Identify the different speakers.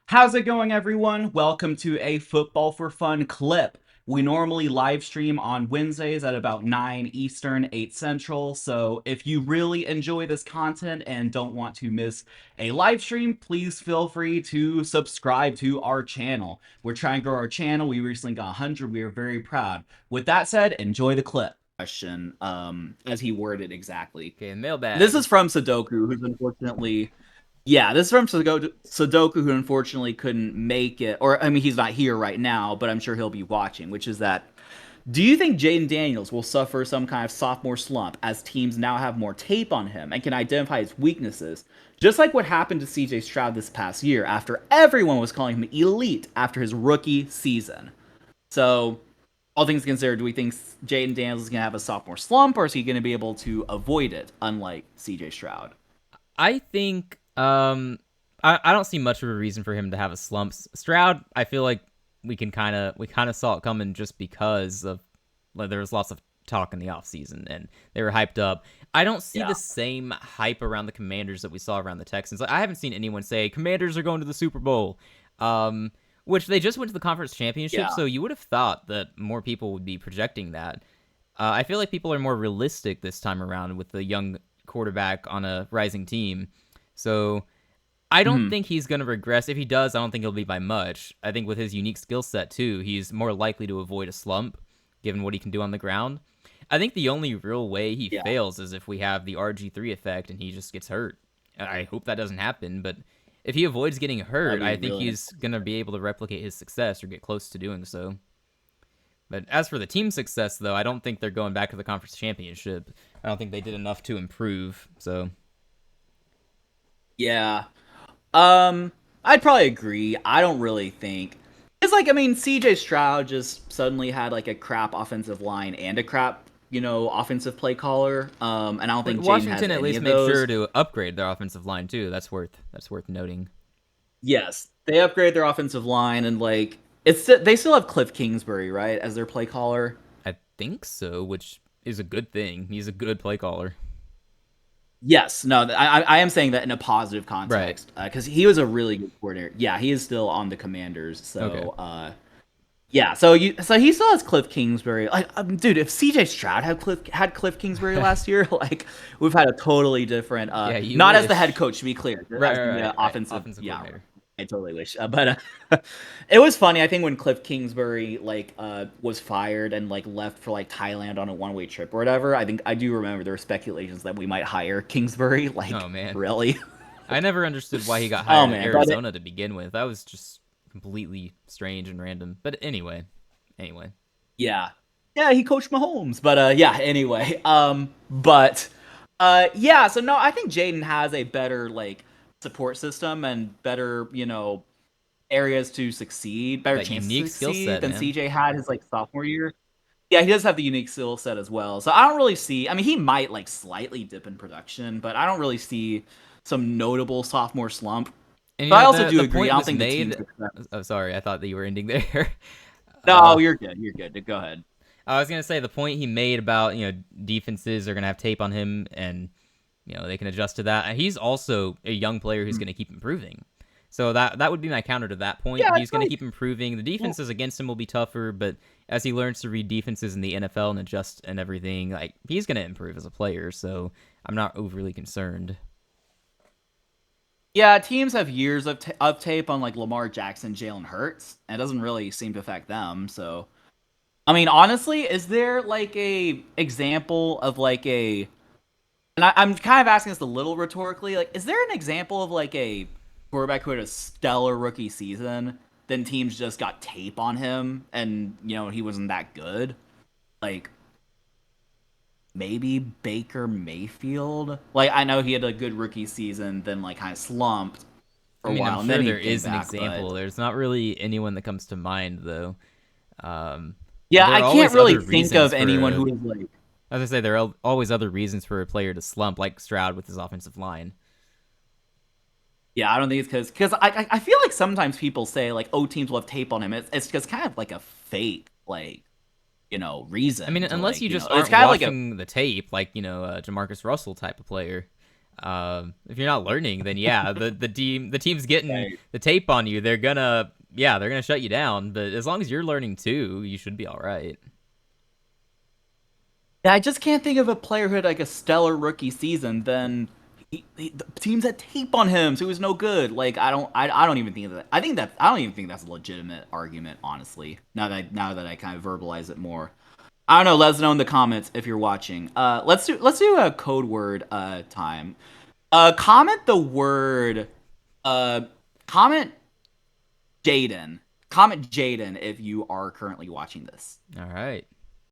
Speaker 1: How's it going, everyone? Welcome to a Football for Fun clip. We normally live stream on Wednesdays at about 9 Eastern, 8 Central. So if you really enjoy this content and don't want to miss a live stream, please feel free to subscribe to our channel. We're trying to grow our channel. We recently got 100. We are very proud. With that said, enjoy the clip. Question, as he worded exactly.
Speaker 2: Okay, mailbag.
Speaker 1: This is from Sudoku, who's unfortunately this is from Sudoku, who unfortunately couldn't make it. Or, I mean, he's not here right now, but I'm sure he'll be watching, which is that, do you think Jayden Daniels will suffer some kind of sophomore slump as teams now have more tape on him and can identify his weaknesses? Just like what happened to CJ Stroud this past year after everyone was calling him elite after his rookie season. So, all things considered, do we think Jayden Daniels is going to have a sophomore slump, or is he going to be able to avoid it, unlike CJ Stroud?
Speaker 2: I think I don't see much of a reason for him to have a slump. Stroud, I feel like we kind of saw it coming just because of there was lots of talk in the offseason and they were hyped up. I don't see the same hype around the Commanders that we saw around the Texans. I haven't seen anyone say Commanders are going to the Super Bowl. Which they just went to the conference championship, so you would have thought that more people would be projecting that. I feel like people are more realistic this time around with the young quarterback on a rising team. So I don't think he's going to regress. If he does, I don't think he'll be by much. I think with his unique skill set, too, he's more likely to avoid a slump, given what he can do on the ground. I think the only real way he fails is if we have the RG3 effect and he just gets hurt. I hope that doesn't happen, but if he avoids getting hurt, I think he's going to be able to replicate his success or get close to doing so. But as for the team success, though, I don't think they're going back to the conference championship. I don't think they did enough to improve, so.
Speaker 1: Yeah. I'd probably agree. I don't really think it's like, I mean, CJ Stroud just suddenly had like a crap offensive line and a crap, offensive play caller. And I don't think Jayden has
Speaker 2: Washington at
Speaker 1: any
Speaker 2: least
Speaker 1: of
Speaker 2: made
Speaker 1: those.
Speaker 2: sure to upgrade their offensive line too. That's worth noting.
Speaker 1: Yes, they upgrade their offensive line, and like they still have Cliff Kingsbury, right, as their play caller.
Speaker 2: I think so, which is a good thing. He's a good play caller.
Speaker 1: Yes, no, I am saying that in a positive context,
Speaker 2: right?
Speaker 1: Because he was a really good coordinator. Yeah, he is still on the Commanders, so
Speaker 2: okay.
Speaker 1: Yeah, so he still has Cliff Kingsbury. Like, dude, if CJ Stroud had Cliff Kingsbury last year, like we've had a totally different. Not
Speaker 2: wish.
Speaker 1: as the head coach, to be clear,
Speaker 2: right,
Speaker 1: as the offensive
Speaker 2: coordinator.
Speaker 1: I totally wish, but it was funny. I think when Cliff Kingsbury was fired and like left for like Thailand on a one-way trip or whatever, I do remember there were speculations that we might hire Kingsbury. Like,
Speaker 2: oh man,
Speaker 1: really?
Speaker 2: I never understood why he got hired at Arizona to begin with. That was just completely strange and random. But anyway.
Speaker 1: Yeah, he coached Mahomes, but yeah. Anyway, yeah. So no, I think Jayden has a better like support system and better, areas to succeed, better chances to succeed than CJ had his like sophomore year. Yeah, he does have the unique skill set as well. So I don't really see. I mean, he might like slightly dip in production, but I don't really see some notable sophomore slump.
Speaker 2: And
Speaker 1: but I also do agree. I don't think
Speaker 2: made...
Speaker 1: the team.
Speaker 2: Oh, sorry. I thought that you were ending there.
Speaker 1: No, you're good. You're good. Go ahead.
Speaker 2: I was gonna say the point he made about defenses are gonna have tape on him and they can adjust to that. And he's also a young player who's gonna keep improving. So that would be my counter to that point.
Speaker 1: Yeah,
Speaker 2: he's gonna keep improving. The defenses against him will be tougher, but as he learns to read defenses in the NFL and adjust and everything, like he's gonna improve as a player. So I'm not overly concerned.
Speaker 1: Yeah, teams have years of tape on like Lamar Jackson, Jalen Hurts, and it doesn't really seem to affect them. So, I mean, honestly, is there like a example of like a, and I'm kind of asking this a little rhetorically, like, is there an example of like a quarterback who had a stellar rookie season, then teams just got tape on him, and he wasn't that good, like? Maybe Baker Mayfield. Like, I know he had a good rookie season, then like kind of slumped for a while.
Speaker 2: I'm sure there is an example. There's not really anyone that comes to mind though.
Speaker 1: Yeah, I can't really think of anyone who is like.
Speaker 2: As I say, there are always other reasons for a player to slump, like Stroud with his offensive line.
Speaker 1: Yeah, I don't think it's because I feel like sometimes people say like, oh, teams will have tape on him. It's just kind of like a fake like reason.
Speaker 2: I mean, unless
Speaker 1: like,
Speaker 2: you just
Speaker 1: it's
Speaker 2: aren't watching the tape, like Jamarcus Russell type of player. If you're not learning, then yeah, the team's getting
Speaker 1: Right.
Speaker 2: the tape on you. They're gonna shut you down. But as long as you're learning too, you should be all right.
Speaker 1: Yeah, I just can't think of a player who had like a stellar rookie season. Then the teams had tape on him, so he was no good. Like I don't even think of that. I don't even think that's a legitimate argument, honestly. Now that I kind of verbalize it more. I don't know. Let us know in the comments if you're watching. Let's do a code word time. Comment the word. Uh, comment Jayden. Comment Jayden if you are currently watching this.
Speaker 2: All right.